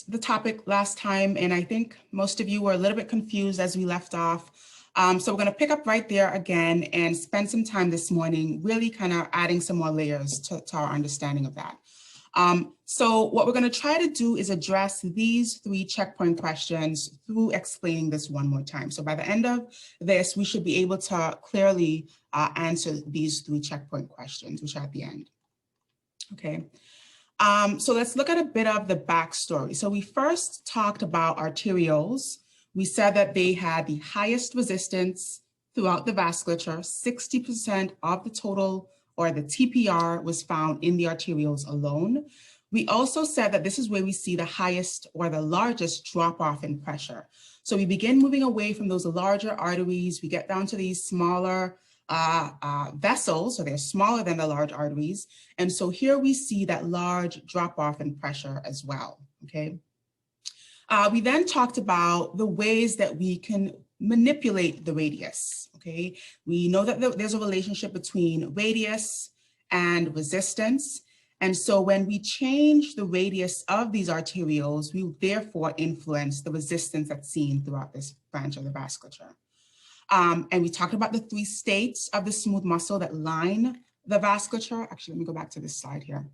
the topic last time, and I think most of you were a little bit confused as we left off. So we're going to pick up right there again and spend some time this morning really kind of adding some more layers to our understanding of that. So what we're going to try to do is address these 3 checkpoint questions through explaining this one more time. So by the end of this, we should be able to clearly answer these 3 checkpoint questions, which are at the end. Okay. So let's look at a bit of the backstory. So we first talked about arterioles. We said that they had the highest resistance throughout the vasculature. 60% of the total, or the TPR, was found in the arterioles alone. We also said that this is where we see the highest or the largest drop-off in pressure. So we begin moving away from those larger arteries. We get down to these smaller vessels, so they're smaller than the large arteries. And so here we see that large drop-off in pressure as well, okay? We then talked about the ways that we can manipulate the radius, okay? We know that there's a relationship between radius and resistance. And so when we change the radius of these arterioles, we therefore influence the resistance that's seen throughout this branch of the vasculature. And we talked about the 3 states of the smooth muscle that line the vasculature. Actually, let me go back to this slide here.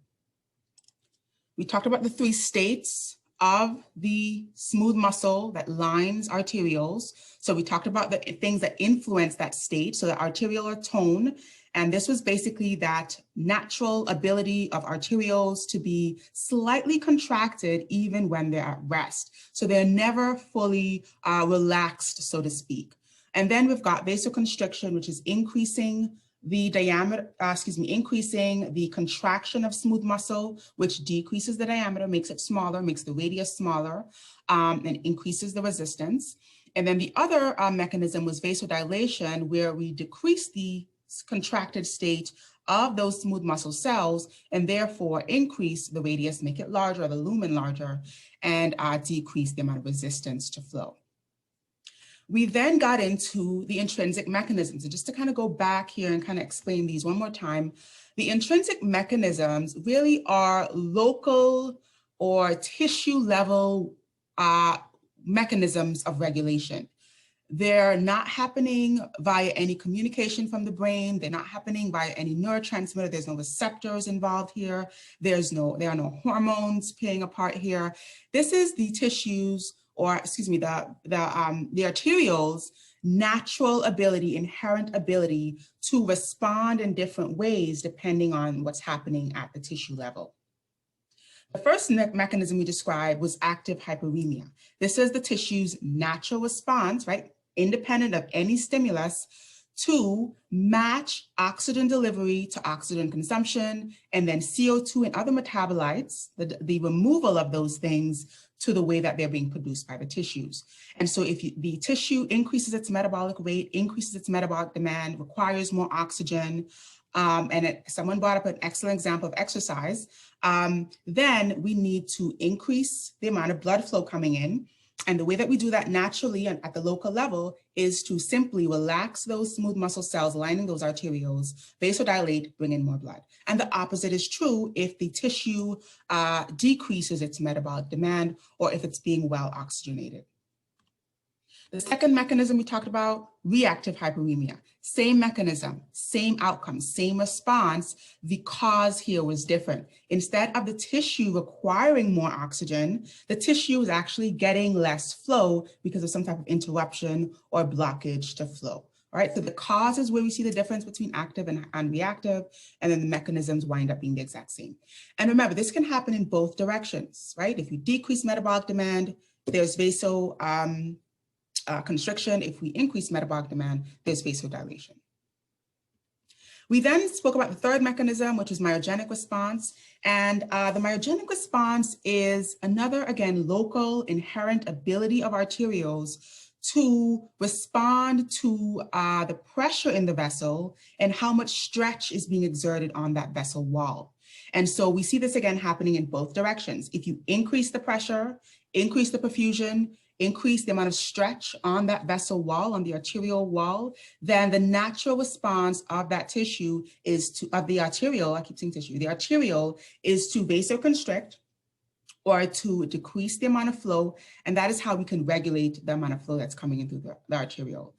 We talked about the 3 states of the smooth muscle that lines arterioles. So we talked about the things that influence that state, so the arteriolar tone. And this was basically that natural ability of arterioles to be slightly contracted even when they're at rest. So they're never fully relaxed, so to speak. And then we've got vasoconstriction, which is increasing the diameter, increasing the contraction of smooth muscle, which decreases the diameter, makes it smaller, makes the radius smaller, and increases the resistance. And then the other mechanism was vasodilation, where we decrease the contracted state of those smooth muscle cells and therefore increase the radius, make it larger, the lumen larger, and decrease the amount of resistance to flow. We then got into the intrinsic mechanisms. And just to kind of go back here and kind of explain these one more time, the intrinsic mechanisms really are local or tissue level mechanisms of regulation. They're not happening via any communication from the brain. They're not happening via any neurotransmitter. There's no receptors involved here. There are no hormones playing a part here. This is the tissues, or excuse me, the arterioles' natural ability, inherent ability to respond in different ways depending on what's happening at the tissue level. The first mechanism we described was active hyperemia. This is the tissue's natural response, right, independent of any stimulus, to match oxygen delivery to oxygen consumption, and then CO2 and other metabolites, the removal of those things, to the way that they're being produced by the tissues. And so if the tissue increases its metabolic rate, increases its metabolic demand, requires more oxygen, someone brought up an excellent example of exercise, then we need to increase the amount of blood flow coming in. And the way that we do that naturally and at the local level is to simply relax those smooth muscle cells lining those arterioles, vasodilate, bring in more blood. And the opposite is true if the tissue decreases its metabolic demand or if it's being well oxygenated. The second mechanism we talked about, reactive hyperemia. Same mechanism, same outcome, same response. The cause here was different. Instead of the tissue requiring more oxygen, the tissue is actually getting less flow because of some type of interruption or blockage to flow. All right, so the cause is where we see the difference between active and reactive, and then the mechanisms wind up being the exact same. And remember, this can happen in both directions, right? If you decrease metabolic demand, there's vasoconstriction. If we increase metabolic demand, there's vasodilation. We then spoke about the third mechanism, which is myogenic response. And the myogenic response is another, again, local inherent ability of arterioles to respond to the pressure in the vessel and how much stretch is being exerted on that vessel wall. And so we see this again happening in both directions. If you increase the pressure, increase the perfusion, increase the amount of stretch on that vessel wall, on the arterial wall, then the natural response of that tissue is to, of the arterial, I keep saying tissue, the arterial is to vasoconstrict or to decrease the amount of flow, and that is how we can regulate the amount of flow that's coming in through the arteriole.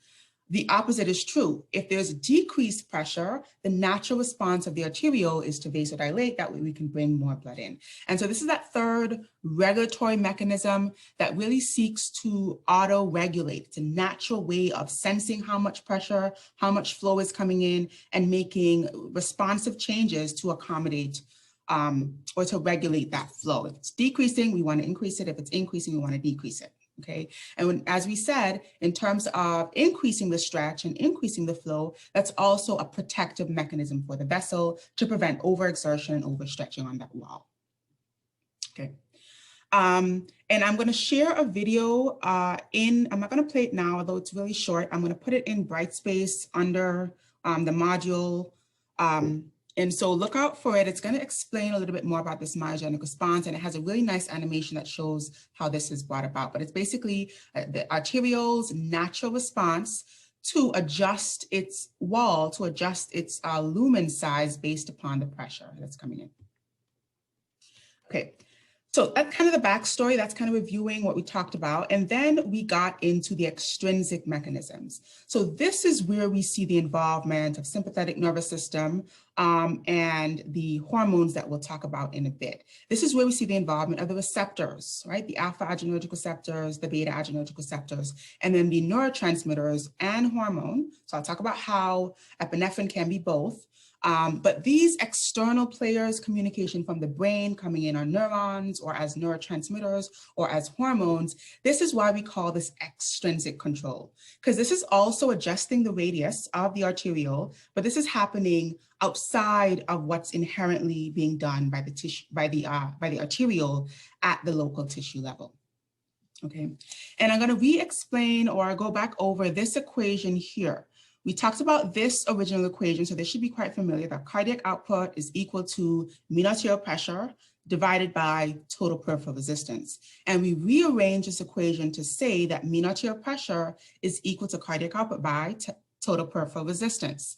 The opposite is true. If there's decreased pressure, the natural response of the arteriole is to vasodilate. That way we can bring more blood in. And so this is that third regulatory mechanism that really seeks to auto-regulate. It's a natural way of sensing how much pressure, how much flow is coming in, and making responsive changes to accommodate or to regulate that flow. If it's decreasing, we want to increase it. If it's increasing, we want to decrease it. Okay, and as we said, in terms of increasing the stretch and increasing the flow, that's also a protective mechanism for the vessel to prevent overexertion and overstretching on that wall. Okay, and I'm going to share a video I'm not going to play it now, although it's really short. I'm going to put it in Brightspace under the module. And so look out for it. It's going to explain a little bit more about this myogenic response, and it has a really nice animation that shows how this is brought about. But it's basically the arteriole's natural response to adjust its wall, to adjust its lumen size based upon the pressure that's coming in. Okay. So that's kind of the backstory. That's kind of reviewing what we talked about. And then we got into the extrinsic mechanisms. So this is where we see the involvement of sympathetic nervous system and the hormones that we'll talk about in a bit. This is where we see the involvement of the receptors, right? The alpha adrenergic receptors, the beta adrenergic receptors, and then the neurotransmitters and hormone. So I'll talk about how epinephrine can be both. But these external players, communication from the brain coming in on neurons or as neurotransmitters or as hormones, this is why we call this extrinsic control, because this is also adjusting the radius of the arteriole, but this is happening outside of what's inherently being done by the tissue, by the arteriole at the local tissue level. Okay, and I'm going to re-explain or go back over this equation here. We talked about this original equation, so this should be quite familiar, that cardiac output is equal to mean arterial pressure divided by total peripheral resistance. And we rearrange this equation to say that mean arterial pressure is equal to cardiac output by total peripheral resistance.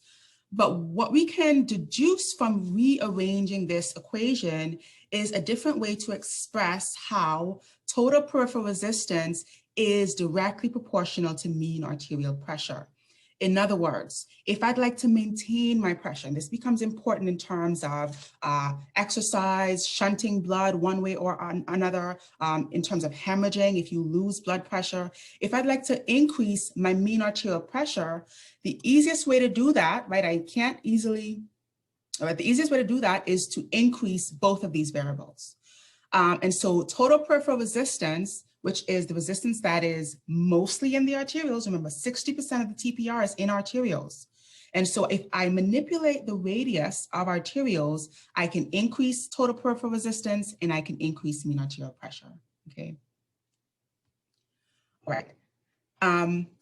But what we can deduce from rearranging this equation is a different way to express how total peripheral resistance is directly proportional to mean arterial pressure. In other words, if I'd like to maintain my pressure, and this becomes important in terms of exercise, shunting blood one way or another, in terms of hemorrhaging, if you lose blood pressure, if I'd like to increase my mean arterial pressure, the easiest way to do that, right, the easiest way to do that is to increase both of these variables. And so total peripheral resistance, which is the resistance that is mostly in the arterioles. Remember, 60% of the TPR is in arterioles. And so if I manipulate the radius of arterioles, I can increase total peripheral resistance and I can increase mean arterial pressure, okay? All right.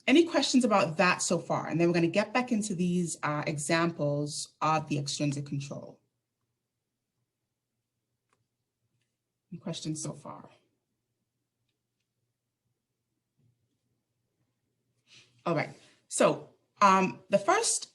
Any questions about that so far? And then we're gonna get back into these examples of the extrinsic control. Any questions so far? All right, so the first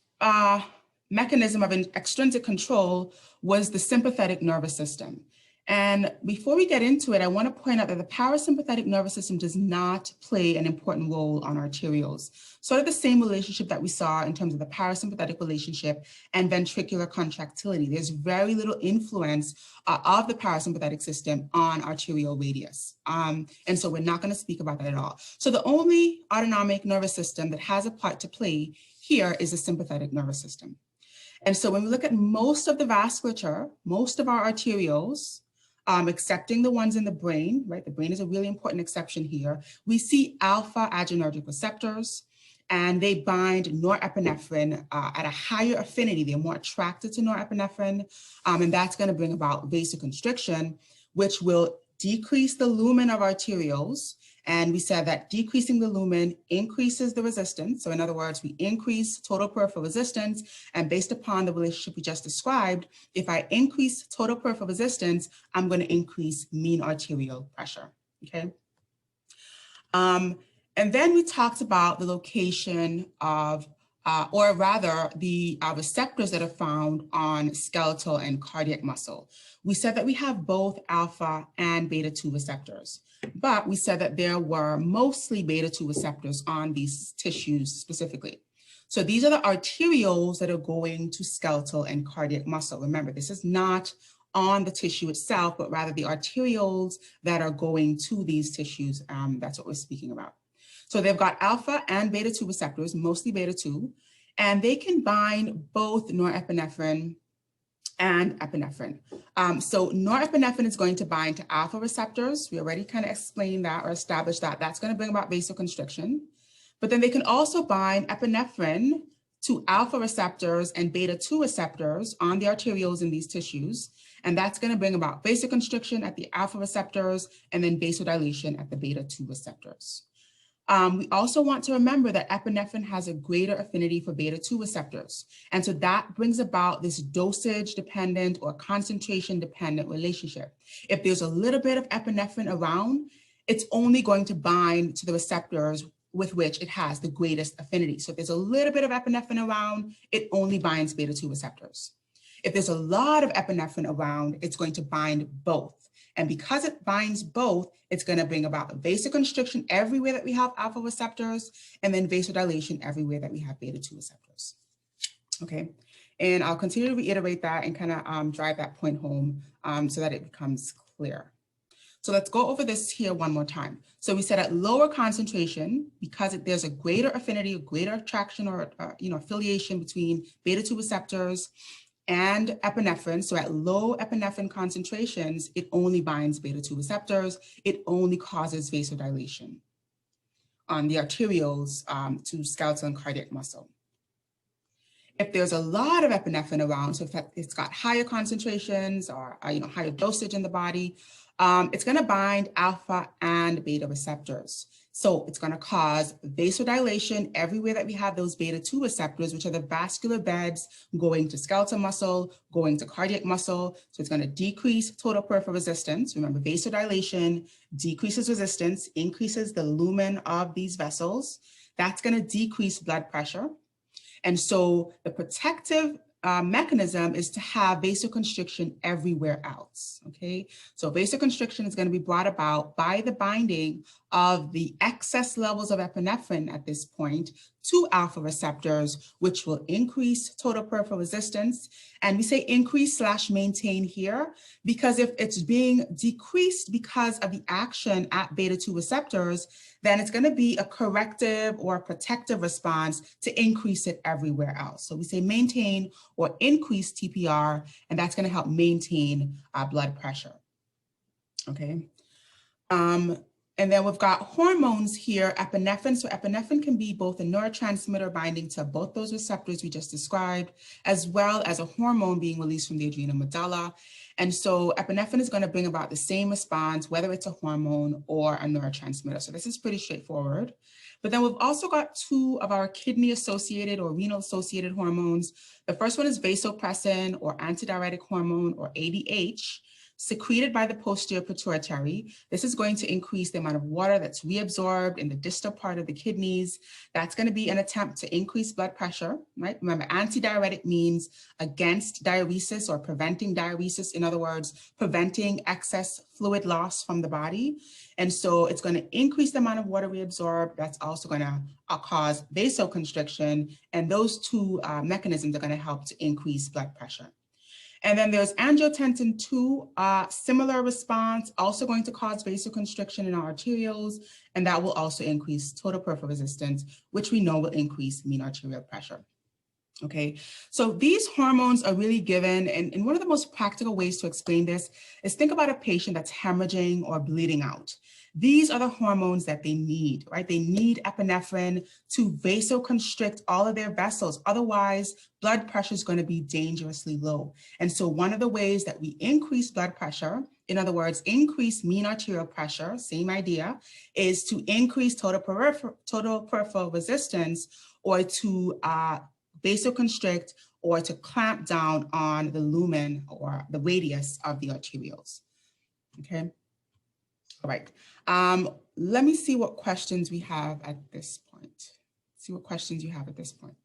mechanism of an extrinsic control was the sympathetic nervous system. And before we get into it, I want to point out that the parasympathetic nervous system does not play an important role on arterioles. Sort of the same relationship that we saw in terms of the parasympathetic relationship and ventricular contractility. There's very little influence of the parasympathetic system on arterial radius. And so we're not going to speak about that at all. So the only autonomic nervous system that has a part to play here is the sympathetic nervous system. And so when we look at most of the vasculature, most of our arterioles, excepting the ones in the brain, right? The brain is a really important exception here. We see alpha adrenergic receptors, and they bind norepinephrine at a higher affinity. They're more attracted to norepinephrine, and that's going to bring about vasoconstriction, which will decrease the lumen of arterioles. And we said that decreasing the lumen increases the resistance. So in other words, we increase total peripheral resistance. And based upon the relationship we just described, if I increase total peripheral resistance, I'm going to increase mean arterial pressure, okay? And then we talked about the location of or rather the receptors that are found on skeletal and cardiac muscle. We said that we have both alpha and beta-2 receptors, but we said that there were mostly beta-2 receptors on these tissues specifically. So these are the arterioles that are going to skeletal and cardiac muscle. Remember, this is not on the tissue itself, but rather the arterioles that are going to these tissues. That's what we're speaking about. So they've got alpha and beta-2 receptors, mostly beta-2, and they can bind both norepinephrine and epinephrine. So norepinephrine is going to bind to alpha receptors. We already kind of explained that or established that. That's going to bring about vasoconstriction. But then they can also bind epinephrine to alpha receptors and beta-2 receptors on the arterioles in these tissues. And that's going to bring about vasoconstriction at the alpha receptors and then vasodilation at the beta-2 receptors. We also want to remember that epinephrine has a greater affinity for beta-2 receptors. And so that brings about this dosage dependent or concentration dependent relationship. If there's a little bit of epinephrine around, it's only going to bind to the receptors with which it has the greatest affinity. So if there's a little bit of epinephrine around, it only binds beta-2 receptors. If there's a lot of epinephrine around, it's going to bind both. And because it binds both, it's going to bring about vasoconstriction everywhere that we have alpha receptors, and then vasodilation everywhere that we have beta-2 receptors. Okay, and I'll continue to reiterate that and kind of drive that point home so that it becomes clear. So let's go over this here one more time. So we said at lower concentration, because there's a greater affinity, a greater attraction or affiliation between beta-2 receptors and epinephrine. So at low epinephrine concentrations, it only binds beta-2 receptors. It only causes vasodilation on the arterioles to skeletal and cardiac muscle. If there's a lot of epinephrine around, so if it's got higher concentrations or higher dosage in the body, it's going to bind alpha and beta receptors. So it's going to cause vasodilation everywhere that we have those beta-2 receptors, which are the vascular beds going to skeletal muscle, going to cardiac muscle. So it's going to decrease total peripheral resistance. Remember, vasodilation decreases resistance, increases the lumen of these vessels. That's going to decrease blood pressure. And so the protective mechanism is to have vasoconstriction everywhere else, okay? So vasoconstriction is going to be brought about by the binding of the excess levels of epinephrine at this point to alpha receptors, which will increase total peripheral resistance. And we say increase / maintain here, because if it's being decreased because of the action at beta-2 receptors, then it's going to be a corrective or a protective response to increase it everywhere else. So we say maintain or increase TPR, and that's going to help maintain blood pressure. Okay. And then we've got hormones here, epinephrine. So epinephrine can be both a neurotransmitter binding to both those receptors we just described, as well as a hormone being released from the adrenal medulla. And so epinephrine is going to bring about the same response, whether it's a hormone or a neurotransmitter. So this is pretty straightforward. But then we've also got two of our kidney-associated or renal-associated hormones. The first one is vasopressin or antidiuretic hormone, or ADH, secreted by the posterior pituitary. This is going to increase the amount of water that's reabsorbed in the distal part of the kidneys. That's going to be an attempt to increase blood pressure, right? Remember, antidiuretic means against diuresis or preventing diuresis. In other words, preventing excess fluid loss from the body. And so it's going to increase the amount of water reabsorbed. That's also going to cause vasoconstriction. And those two mechanisms are going to help to increase blood pressure. And then there's angiotensin 2, similar response, also going to cause vasoconstriction in our arterioles, and that will also increase total peripheral resistance, which we know will increase mean arterial pressure. Okay, so these hormones are really given, and one of the most practical ways to explain this is think about a patient that's hemorrhaging or bleeding out. These are the hormones that they need, right? They need epinephrine to vasoconstrict all of their vessels. Otherwise, blood pressure is going to be dangerously low. And so one of the ways that we increase blood pressure, in other words, increase mean arterial pressure, same idea, is to increase total peripheral resistance, or to vasoconstrict, or to clamp down on the lumen or the radius of the arterioles. Okay. All right. Let me see what questions we have at this point. See what questions you have at this point.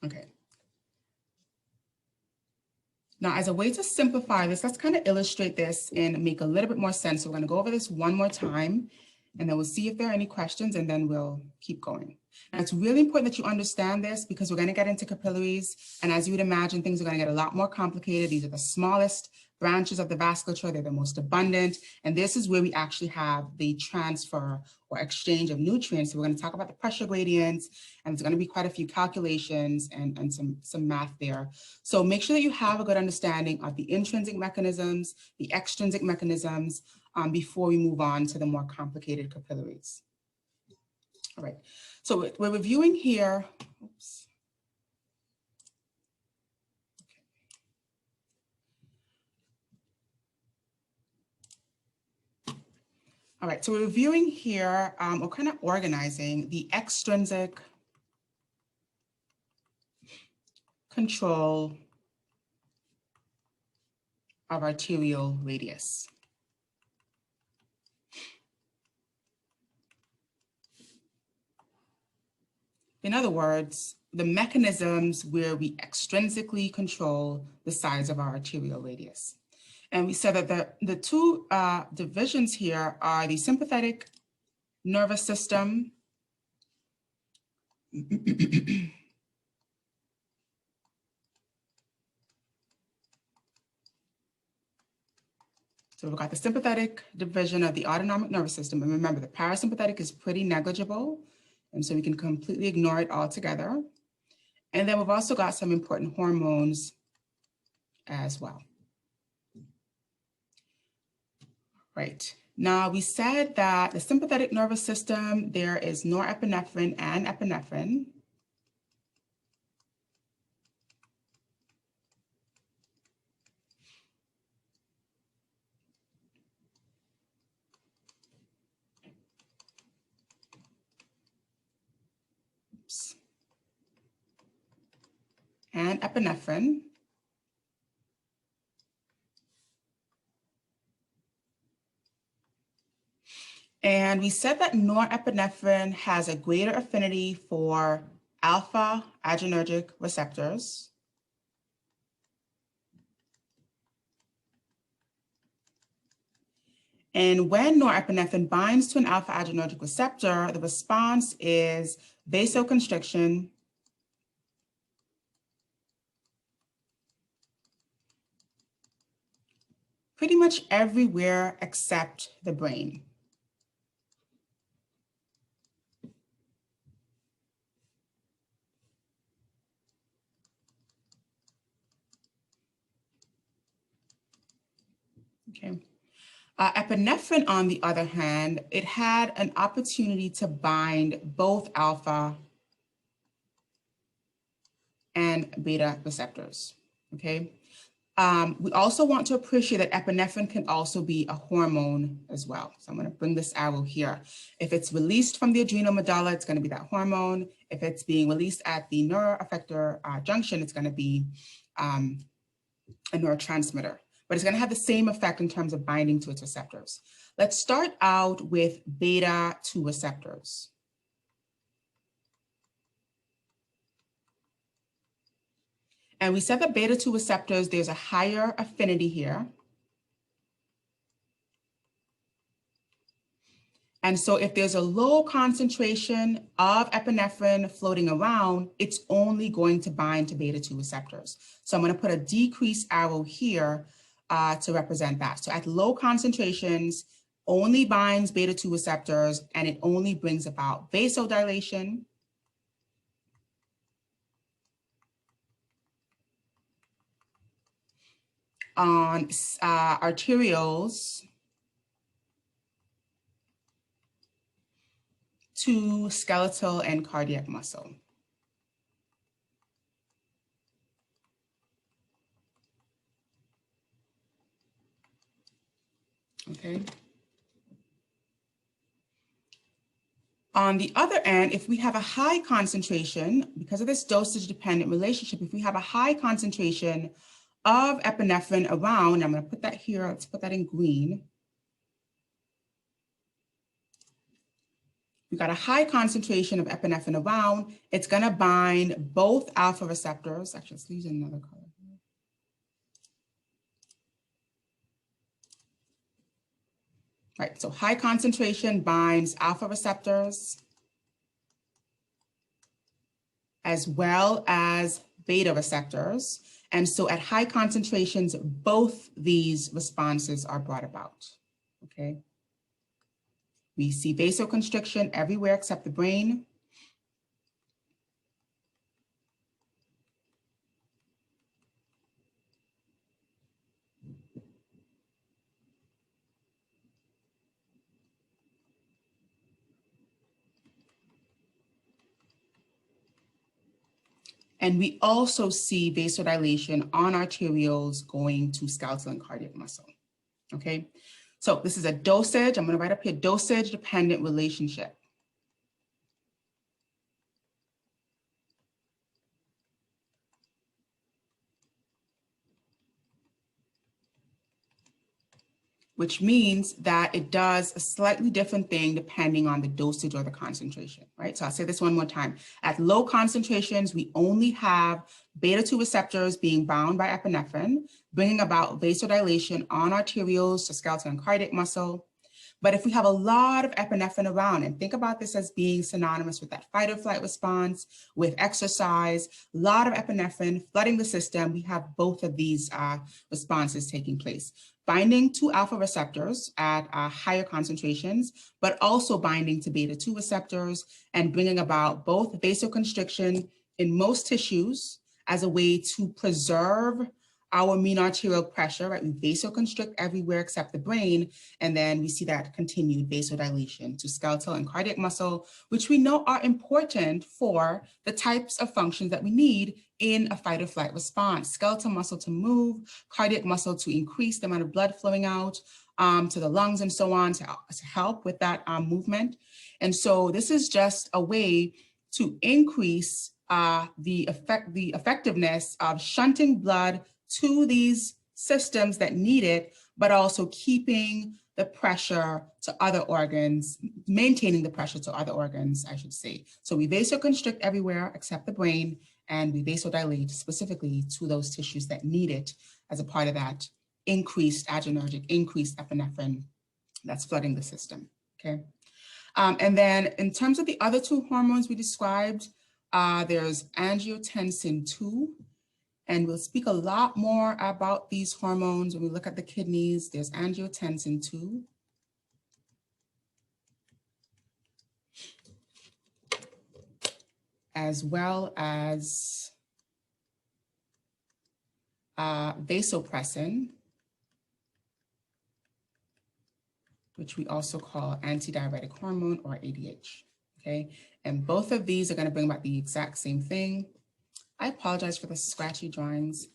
Okay. Now, as a way to simplify this, let's kind of illustrate this and make a little bit more sense. So we're going to go over this one more time, and then we'll see if there are any questions, and then we'll keep going. And it's really important that you understand this because we're going to get into capillaries. And as you would imagine, things are going to get a lot more complicated. These are the smallest branches of the vasculature. They're the most abundant. And this is where we actually have the transfer or exchange of nutrients. So we're going to talk about the pressure gradients, and there's going to be quite a few calculations and some math there. So make sure that you have a good understanding of the intrinsic mechanisms, the extrinsic mechanisms, before we move on to the more complicated capillaries. All right, so we're reviewing here. Oops. All right, so we're reviewing here, we're kind of organizing the extrinsic control of arterial radius. In other words, the mechanisms where we extrinsically control the size of our arterial radius. And we said that the two divisions here are the sympathetic nervous system So we've got the sympathetic division of the autonomic nervous system. And remember, the parasympathetic is pretty negligible, and so we can completely ignore it altogether. And then we've also got some important hormones as well. Right. Now, we said that the sympathetic nervous system, there is norepinephrine and epinephrine. Oops. And epinephrine. And we said that norepinephrine has a greater affinity for alpha adrenergic receptors. And when norepinephrine binds to an alpha adrenergic receptor, the response is vasoconstriction, pretty much everywhere except the brain. Okay. Epinephrine, on the other hand, it had an opportunity to bind both alpha and beta receptors, okay? We also want to appreciate that epinephrine can also be a hormone as well. So I'm going to bring this arrow here. If it's released from the adrenal medulla, it's going to be that hormone. If it's being released at the neuroeffector junction, it's going to be a neurotransmitter. But it's going to have the same effect in terms of binding to its receptors. Let's start out with beta-2 receptors. And we said that beta-2 receptors, there's a higher affinity here. And so if there's a low concentration of epinephrine floating around, it's only going to bind to beta-2 receptors. So I'm going to put a decreased arrow here to represent that. So at low concentrations, only binds beta-2 receptors, and it only brings about vasodilation. On arterioles to skeletal and cardiac muscle. Okay. On the other end, if we have a high concentration, because of this dosage-dependent relationship, if we have a high concentration of epinephrine around, I'm going to put that here, let's put that in green. we got a high concentration of epinephrine around, it's going to bind both alpha receptors. Actually, let's use another color here. Right, so high concentration binds alpha receptors as well as beta receptors. And so at high concentrations, both these responses are brought about, okay? We see vasoconstriction everywhere except the brain. And we also see vasodilation on arterioles going to skeletal and cardiac muscle, okay? So this is a dosage, I'm gonna write up here, dosage-dependent relationship. Which means that it does a slightly different thing depending on the dosage or the concentration, right? So I'll say this one more time. At low concentrations, we only have beta-2 receptors being bound by epinephrine, bringing about vasodilation on arterioles to skeletal and cardiac muscle. But if we have a lot of epinephrine around, and think about this as being synonymous with that fight or flight response, with exercise, a lot of epinephrine flooding the system, we have both of these responses taking place. Binding to alpha receptors at higher concentrations, but also binding to beta-2 receptors and bringing about both vasoconstriction in most tissues as a way to preserve our mean arterial pressure, right? We vasoconstrict everywhere except the brain, and then we see that continued vasodilation to skeletal and cardiac muscle, which we know are important for the types of functions that we need in a fight or flight response. Skeletal muscle to move, cardiac muscle to increase the amount of blood flowing out to the lungs and so on to help with that movement. And so this is just a way to increase the effectiveness of shunting blood to these systems that need it, but also keeping the pressure to other organs, maintaining the pressure to other organs, I should say. So we vasoconstrict everywhere except the brain, and we vasodilate specifically to those tissues that need it as a part of that increased adrenergic, increased epinephrine that's flooding the system, okay? And then in terms of the other two hormones we described, there's angiotensin 2, and we'll speak a lot more about these hormones when we look at the kidneys. There's angiotensin 2. As well as vasopressin, which we also call antidiuretic hormone or ADH, okay? And both of these are gonna bring about the exact same thing. I apologize for the scratchy drawings.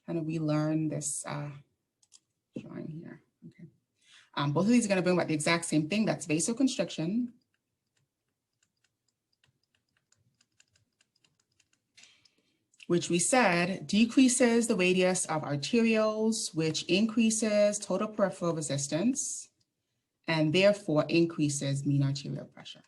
Kind of relearn this drawing here, okay? Both of these are gonna bring about the exact same thing, that's vasoconstriction. Which we said decreases the radius of arterioles, which increases total peripheral resistance, and therefore increases mean arterial pressure.